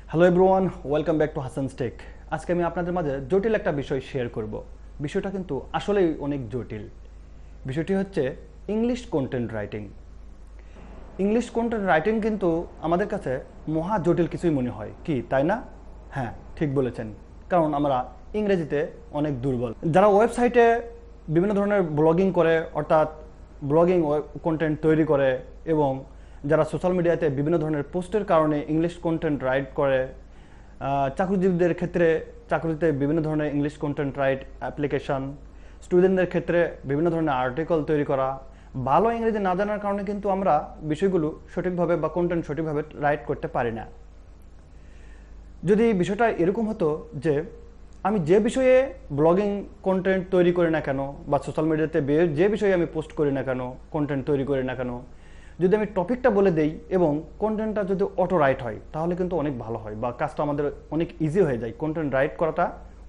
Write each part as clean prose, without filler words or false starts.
Hello everyone, welcome back to হাসানস্টেক। আজকে আমি আপনাদের মাঝে জটিল একটা বিষয় শেয়ার করব। বিষয়টা কিন্তু আসলেই অনেক জটিল। বিষয়টি হচ্ছে English content writing. English content writing কিন্তু আমাদের কাছে মহা জটিল কিছুই মনে হয়, কি তাই না? হ্যাঁ, ঠিক বলেছেন, কারণ আমরা ইংরেজিতে অনেক দুর্বল। যারা ওয়েবসাইটে বিভিন্ন ধরনের ব্লগিং করে, অর্থাৎ ব্লগিং কন্টেন্ট তৈরি করে, এবং যারা সোশ্যাল মিডিয়াতে বিভিন্ন ধরনের পোস্টের কারণে ইংলিশ কন্টেন্ট রাইট করে, চাকরিজীবীদের ক্ষেত্রে চাকরিতে বিভিন্ন ধরনের ইংলিশ কন্টেন্ট রাইট অ্যাপ্লিকেশন, স্টুডেন্টদের ক্ষেত্রে বিভিন্ন ধরনের আর্টিকেল তৈরি করা, ভালো ইংরেজি না জানার কারণে কিন্তু আমরা বিষয়গুলো সঠিকভাবে বা কন্টেন্ট সঠিকভাবে রাইট করতে পারি না। যদি বিষয়টা এরকম হতো যে আমি যে বিষয়ে ব্লগিং কন্টেন্ট তৈরি করি না কেন, বা সোশ্যাল মিডিয়াতে যে বিষয়ে আমি পোস্ট করি না কেন, কন্টেন্ট তৈরি করি না কেন, যদি আমি টপিকটা বলে দেই এবং কন্টেন্টটা যদি অটো রাইট হয়, তাহলে কিন্তু অনেক ভালো হয়, বা কাজটা আমাদের অনেক ইজি হয়ে যায়, কন্টেন্ট রাইট করাটা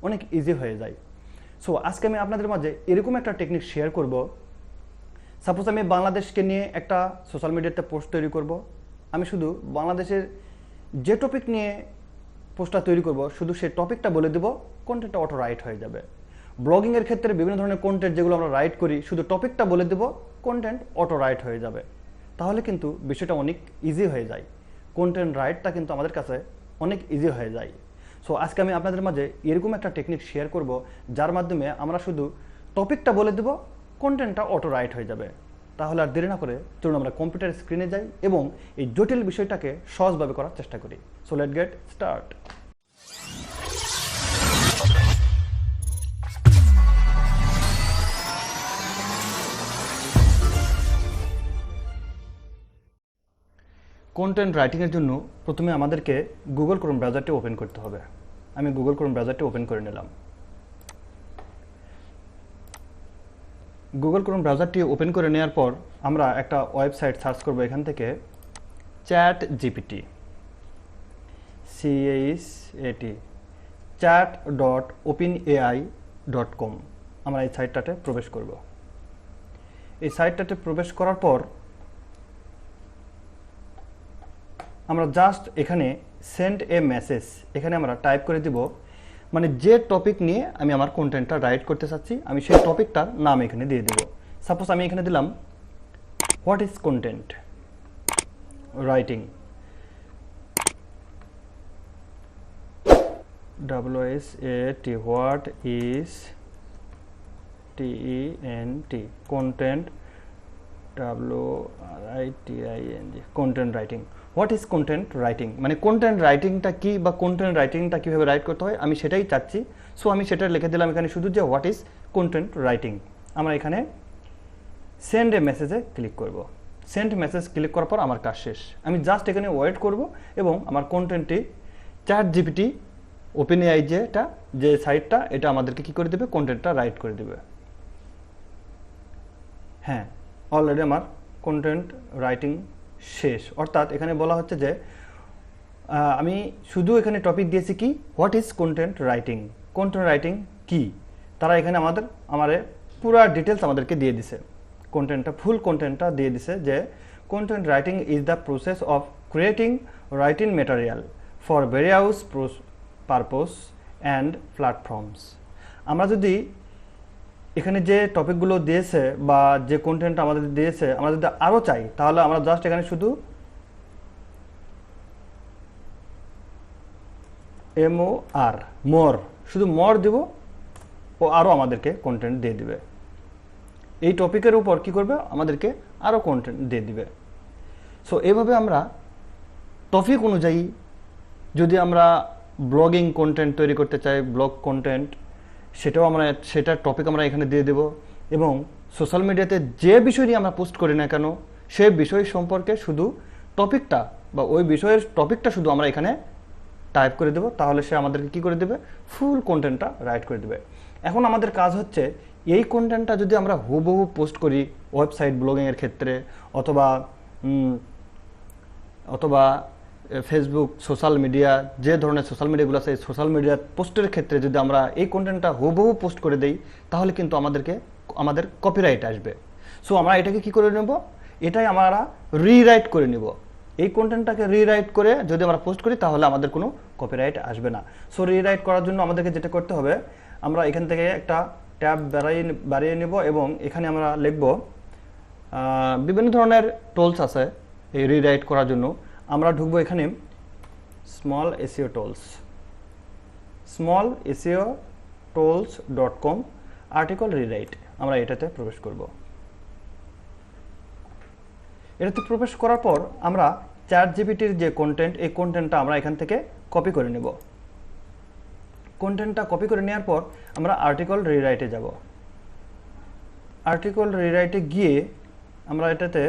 অনেক ইজি হয়ে যায়। সো আজকে আমি আপনাদের মাঝে এরকম একটা টেকনিক শেয়ার করব। সাপোজ আমি বাংলাদেশকে নিয়ে একটা সোশ্যাল মিডিয়াতে পোস্ট তৈরি করব। আমি শুধু বাংলাদেশের যে টপিক নিয়ে পোস্টটা তৈরি করব, শুধু সেই টপিকটা বলে দেব, কন্টেন্টটা অটো রাইট হয়ে যাবে। ব্লগিংয়ের ক্ষেত্রে বিভিন্ন ধরনের কন্টেন্ট যেগুলো আমরা রাইট করি, শুধু টপিকটা বলে দেব, কন্টেন্ট অটো রাইট হয়ে যাবে। তাহলে কিন্তু বিষয়টা অনেক ইজি হয়ে যায়, কন্টেন্ট রাইটটা কিন্তু আমাদের কাছে অনেক ইজি হয়ে যায়। সো আজকে আমি আপনাদের মাঝে এরকম একটা টেকনিক শেয়ার করব, যার মাধ্যমে আমরা শুধু টপিকটা বলে দেব, কন্টেন্টটা অটো রাইট হয়ে যাবে। তাহলে আর দেরি না করে চলুন আমরা কম্পিউটার স্ক্রিনে যাই এবং এই জটিল বিষয়টাকে সহজভাবে করার চেষ্টা করি। So let's get start. Content রাইটিংয়ের জন্য প্রথমে আমাদেরকে গুগল ক্রোম ব্রাউজারটি ওপেন করতে হবে। আমি গুগল ক্রোম ব্রাউজারটি ওপেন করে নিলাম। গুগল ক্রোম ব্রাউজারটি ওপেন করে নেওয়ার পর আমরা একটা ওয়েবসাইট সার্চ করব। এখান থেকে ChatGPT, chat.openai.com, আমরা এই সাইটটাতে প্রবেশ করব। এই সাইটটাতে প্রবেশ করার পর আমরা জাস্ট এখানে সেন্ড এ মেসেজ এখানে আমরা টাইপ করে দিব, মানে যে টপিক নিয়ে আমি আমার কন্টেন্টটা রাইট করতে চাচ্ছি, আমি সেই টপিকটার নাম এখানে দিয়ে দেব। সাপোজ আমি এখানে দিলাম what is content writing, WSAT, what is TENT, content, WRITING, content writing. What is content writing, মানে কন্টেন্ট রাইটিংটা কি বা কন্টেন্ট রাইটিংটা কীভাবে রাইট করতে হয় আমি সেটাই চাচ্ছি। সো আমি সেটা লিখে দিলাম এখানে শুধু যে হোয়াট ইজ কন্টেন্ট রাইটিং। আমরা এখানে সেন্ড এ মেসেজে ক্লিক করব। সেন্ড মেসেজ ক্লিক করার পর আমার কাজ শেষ। আমি জাস্ট এখানে ওয়েট করব এবং আমার কন্টেন্টটি ChatGPT ওপেনএআই যে সাইটটা, এটা আমাদেরকে কী করে দেবে, কন্টেন্টটা রাইট করে দেবে। হ্যাঁ, অলরেডি আমার কন্টেন্ট রাইটিং শেষ। অর্থাৎ এখানে বলা হচ্ছে যে আমি শুধু এখানে টপিক দিয়েছি কি, what is content writing, content writing কি, তারা এখানে আমাদের পুরো ডিটেলস আমাদেরকে দিয়ে দিছে, কন্টেন্টটা ফুল কন্টেন্টটা দিয়ে দিছে যে content writing is the process of creating writing material for various purpose and platforms. আমরা যদি এখানে যে টপিকগুলো দিয়েছে বা যে কন্টেন্ট আমাদের দিয়েছে, আমরা যদি আরও চাই, তাহলে আমরা জাস্ট এখানে শুধু মোর শুধু মোর দিব, ও আরও আমাদেরকে কন্টেন্ট দিয়ে দিবে। এই টপিকের উপর কি করবে, আমাদেরকে আরও কন্টেন্ট দিয়ে দিবে। সো এইভাবে আমরা টপিক অনুযায়ী যদি আমরা ব্লগিং কন্টেন্ট তৈরি করতে চাই, ব্লগ কন্টেন্ট, সেটার টপিক আমরা এখানে দিয়ে দেব। এবং সোশ্যাল মিডিয়াতে যে বিষয় নিয়ে আমরা পোস্ট করি না কেন, সেই বিষয় সম্পর্কে শুধু টপিকটা বা ওই বিষয়ের টপিকটা শুধু আমরা এখানে টাইপ করে দেব, তাহলে সে আমাদেরকে কী করে দেবে, ফুল কন্টেন্টটা রাইট করে দেবে। এখন আমাদের কাজ হচ্ছে এই কন্টেন্টটা যদি আমরা হুবহু পোস্ট করি ওয়েবসাইট ব্লগিংয়ের ক্ষেত্রে, অথবা ফেসবুক, সোশ্যাল মিডিয়া, যে ধরনের সোশ্যাল মিডিয়াগুলো আছে, এই সোশ্যাল মিডিয়া পোস্টের ক্ষেত্রে যদি আমরা এই কন্টেন্টটা হুবহু পোস্ট করে দেই, তাহলে কিন্তু আমাদের কপিরাইট আসবে। সো আমরা এটাকে কি করে নেব, এটাই আমরা রিরাইট করে নেব। এই কন্টেন্টটাকে রিরাইট করে যদি আমরা পোস্ট করি, তাহলে আমাদের কোনো কপিরাইট আসবে না। সো রিরাইট করার জন্য আমাদেরকে যেটা করতে হবে, আমরা এখান থেকে একটা ট্যাব বাড়িয়ে নেব এবং এখানে আমরা লিখব বিভিন্ন ধরনের টুলস আছে এই রিরাইট করার জন্য। আমরা ঢুকবো এখানে small SEO tools, smallseotools.com article rewrite, আমরা এটাতে প্রবেশ করব। এটাতে প্রবেশ করার পর আমরা ChatGPTর যে কন্টেন্ট, এই কন্টেন্টটা আমরা এখান থেকে কপি করে নেব। কন্টেন্টটা কপি করে নেওয়ার পর আমরা আর্টিকেল রিরাইটে যাব। আর্টিকেল রিরাইটে গিয়ে আমরা এটাতে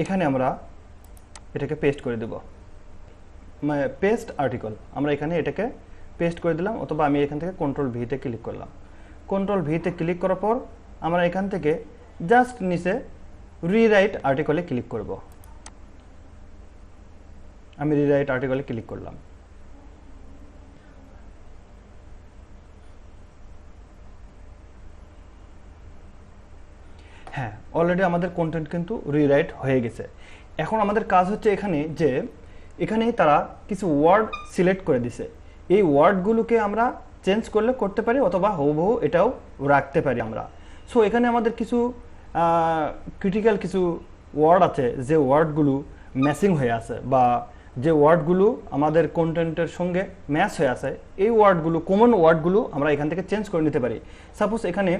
এখানে আমরা এটাকে পেস্ট করে দেব, পেস্ট আর্টিকেল, আমরা এখানে এটাকে পেস্ট করে দিলাম, অথবা আমি এখান থেকে কন্ট্রোল ভিতে ক্লিক করলাম। কন্ট্রোল ভিতে ক্লিক করার পর আমরা এখান থেকে জাস্ট নিচে রিরাইট আর্টিকেলে ক্লিক করব। আমি রিরাইট আর্টিকেলে ক্লিক করলাম। হ্যাঁ, অলরেডি আমাদের কন্টেন্ট কিন্তু রিরাইট হয়ে গেছে। এখন আমাদের কাজ হচ্ছে এখানে যে এখানেই তারা কিছু ওয়ার্ড সিলেক্ট করে দিছে, এই ওয়ার্ডগুলোকে আমরা চেঞ্জ করলে করতে পারি, অথবা হুবহু এটাও রাখতে পারি আমরা। সো এখানে আমাদের কিছু ক্রিটিক্যাল কিছু ওয়ার্ড আছে, যে ওয়ার্ডগুলো ম্যাচিং হয়ে আছে, বা যে ওয়ার্ডগুলো আমাদের কন্টেন্টের সঙ্গে ম্যাচ হয়ে আছে, এই ওয়ার্ডগুলো, কমন ওয়ার্ডগুলো আমরা এখান থেকে চেঞ্জ করে নিতে পারি। সাপোজ এখানে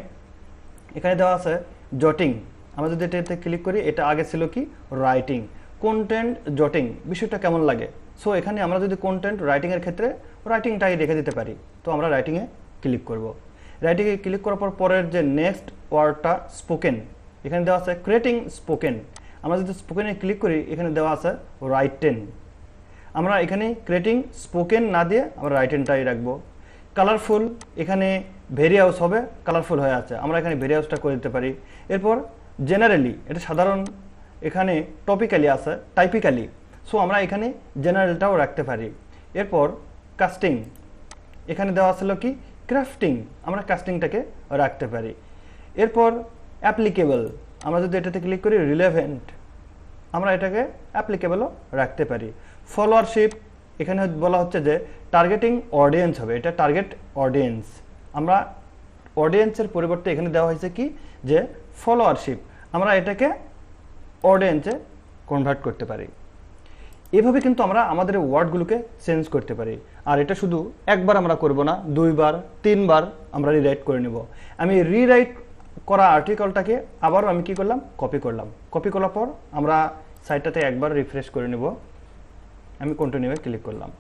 দেওয়া আছে জটিং, আমরা যদি এটাতে ক্লিক করি, এটা আগে ছিল কি রাইটিং, কন্টেন্ট জটিং, বিষয়টা কেমন লাগে। সো এখানে আমরা যদি কন্টেন্ট রাইটিংয়ের ক্ষেত্রে রাইটিংটাই রেখে দিতে পারি, তো আমরা রাইটিংয়ে ক্লিক করব। রাইটিংয়ে ক্লিক করার পর পরের যে নেক্সট ওয়ার্ডটা স্পোকেন, এখানে দেওয়া আছে ক্রিয়েটিং স্পোকেন, আমরা যদি স্পোকেনে ক্লিক করি, এখানে দেওয়া আছে রাইটেন, আমরা এখানে ক্রিয়েটিং স্পোকেন না দিয়ে আমরা রাইটেনটাই রাখবো। কালারফুল, এখানে ভেরিয়াস হবে, কালারফুল হয়ে আছে, আমরা এখানে ভেরিয়াসটা করে দিতে পারি। এরপর জেনারেলি, এটা সাধারণ, এখানে টপিক্যালি আছে, টাইপিক্যালি, সো আমরা এখানে জেনারেলটাও রাখতে পারি। এরপর কাস্টিং, এখানে দেওয়া ছিল কি ক্রাফটিং, আমরা কাস্টিংটাকে রাখতে পারি। এরপর অ্যাপ্লিকেবল, আমরা যদি এটাতে ক্লিক করি রিলেভেন্ট, আমরা এটাকে অ্যাপ্লিকেবলও রাখতে পারি। ফলোয়ারশিপ, এখানে বলা হচ্ছে যে টার্গেটিং অডিয়েন্স হবে, এটা টার্গেট অডিয়েন্স, আমরা অডিয়েন্সের পরিবর্তে এখানে দেওয়া হয়েছে কি যে ফলোয়ারশিপ, আমরা এটাকে অডিয়েন্সে কনভার্ট করতে পারি। এভাবে কিন্তু আমরা আমাদের ওয়ার্ডগুলোকে চেঞ্জ করতে পারি। আর এটা শুধু একবার আমরা করব না, 2 বার 3 বার আমরা রিরাইট করে নেব। আমি রিরাইট করা আর্টিকেলটাকে আবারও আমি কি করলাম, কপি করলাম। কপি করার পর আমরা সাইটটাতে একবার রিফ্রেশ করে নেব, আমি কন্টিনিউয়ে ক্লিক করলাম।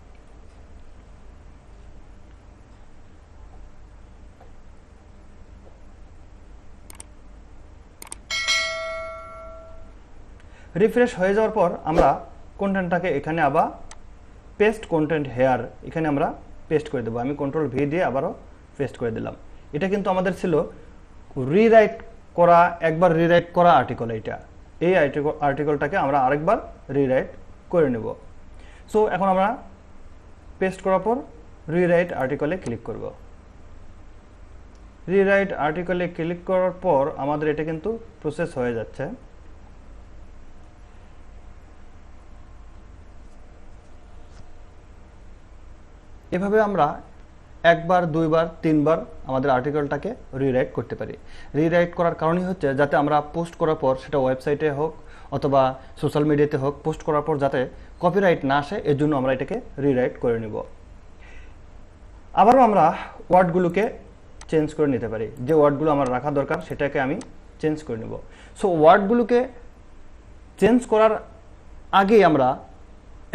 রিফ্রেশ হয়ে যাওয়ার পর আমরা কন্টেন্টটাকে এখানে আবার পেস্ট কন্টেন্ট হেয়ার, এখানে আমরা পেস্ট করে দেবো। আমি কন্ট্রোল ভি দিয়ে আবারও পেস্ট করে দিলাম। এটা কিন্তু আমাদের ছিল রিরাইট করা, একবার রিরাইট করা আর্টিকেল, এই আর্টিকেলটাকে আমরা আরেকবার রিরাইট করে নেব। সো এখন আমরা পেস্ট করার পর রিরাইট আর্টিকেলে ক্লিক করব। রিরাইট আর্টিকেলে ক্লিক করার পর আমাদের এটা কিন্তু প্রসেস হয়ে যাচ্ছে। এভাবে আমরা একবার 2 বার 3 বার আমাদের আর্টিকেলটাকে রিরাইট করতে পারি। রিরাইট করার কারণই হচ্ছে যাতে আমরা পোস্ট করার পর, সেটা ওয়েবসাইটে হোক অথবা সোশ্যাল মিডিয়াতে হোক, পোস্ট করার পর যাতে কপিরাইট না আসে, এর জন্য আমরা এটাকে রিরাইট করে নেব। আবারও আমরা ওয়ার্ডগুলোকে চেঞ্জ করে নিতে পারি, যে ওয়ার্ডগুলো আমার রাখা দরকার সেটাকে আমি চেঞ্জ করে নেব। সো ওয়ার্ডগুলোকে চেঞ্জ করার আগেই আমরা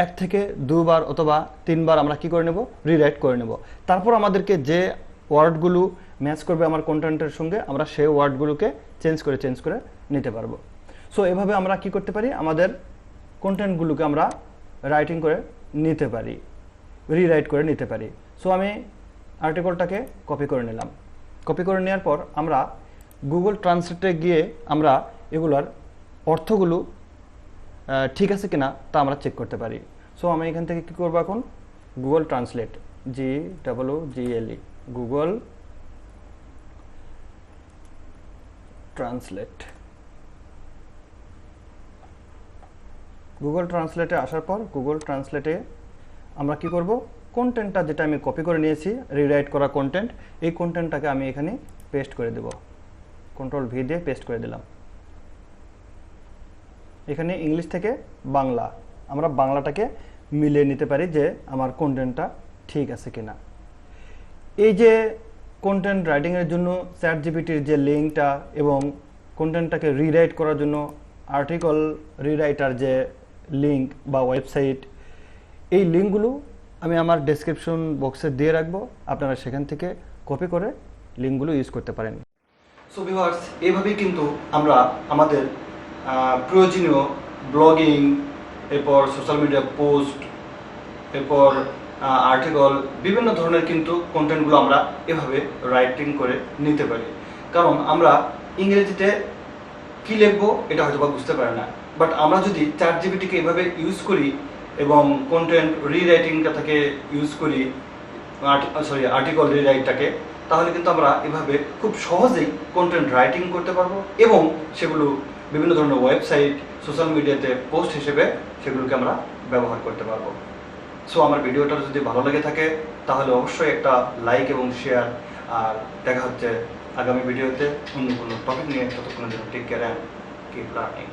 1 থেকে 2 বার অথবা 3 বার আমরা কি করে নেব, রিরাইট করে নেব। তারপর আমাদেরকে যে ওয়ার্ডগুলো ম্যাচ করবে আমার কন্টেন্টের সঙ্গে, আমরা সেই ওয়ার্ডগুলোকে চেঞ্জ করে নিতে পারবো। সো এভাবে আমরা কি করতে পারি, আমাদের কন্টেন্টগুলোকে আমরা রাইটিং করে নিতে পারি, রিরাইট করে নিতে পারি। সো আমি আর্টিকেলটাকে কপি করে নিলাম। কপি করে নেওয়ার পর আমরা গুগল ট্রান্সলেটে গিয়ে আমরা এগুলোর অর্থগুলো ঠিক আছে কিনা তা আমরা চেক করতে পারি। সো আমি এখান থেকে কি করব, এখন Google translate, GGLE, Google translate, Google ট্রান্সলেটে আসার পর গুগল ট্রান্সলেটে আমরা কি করব, কন্টেন্টটা যেটা আমি কপি করে নিয়েছি রিরাইট করা কন্টেন্ট, এই কন্টেন্টটাকে আমি এখানে পেস্ট করে দেব। কন্ট্রোল ভি দিয়ে পেস্ট করে দিলাম। এখানে ইংলিশ থেকে বাংলা, আমরা বাংলাটাকে মিলিয়ে নিতে পারি যে আমার কন্টেন্টটা ঠিক আছে কিনা। এই যে কন্টেন্ট রাইটিংয়ের জন্য চ্যাটজিপিটির যে লিঙ্কটা এবং কন্টেন্টটাকে রিরাইট করার জন্য আর্টিকেল রিরাইটার যে লিঙ্ক বা ওয়েবসাইট, এই লিঙ্কগুলো আমি আমার ডেসক্রিপশন বক্সে দিয়ে রাখবো, আপনারা সেখান থেকে কপি করে লিঙ্কগুলো ইউজ করতে পারেন। সো ভিউয়ার্স, এইভাবেই কিন্তু আমরা আমাদের প্রয়োজনীয় ব্লগিং, এরপর সোশ্যাল মিডিয়া পোস্ট, এরপর আর্টিকেল, বিভিন্ন ধরনের কিন্তু কন্টেন্টগুলো আমরা এভাবে রাইটিং করে নিতে পারি। কারণ আমরা ইংরেজিতে কী লিখবো এটা হয়তো বা বুঝতে পারি না, বাট আমরা যদি চ্যাটজিপিটিকে এভাবে ইউজ করি এবং কন্টেন্ট রিরাইটিংটা থেকে ইউজ করি, আর্টিকেল রিরাইটটাকে, তাহলে কিন্তু আমরা এভাবে খুব সহজেই কন্টেন্ট রাইটিং করতে পারবো এবং সেগুলো বিভিন্ন ধরনের ওয়েবসাইট, সোশ্যাল মিডিয়াতে পোস্ট হিসেবে সেগুলোকে আমরা ব্যবহার করতে পারবো। সো আমার ভিডিওটা যদি ভালো লেগে থাকে তাহলে অবশ্যই একটা লাইক এবং শেয়ার, আর দেখা হচ্ছে আগামী ভিডিওতে অন্য কোনো টপিক নিয়ে। ততক্ষণের জন্য take care and keep learning.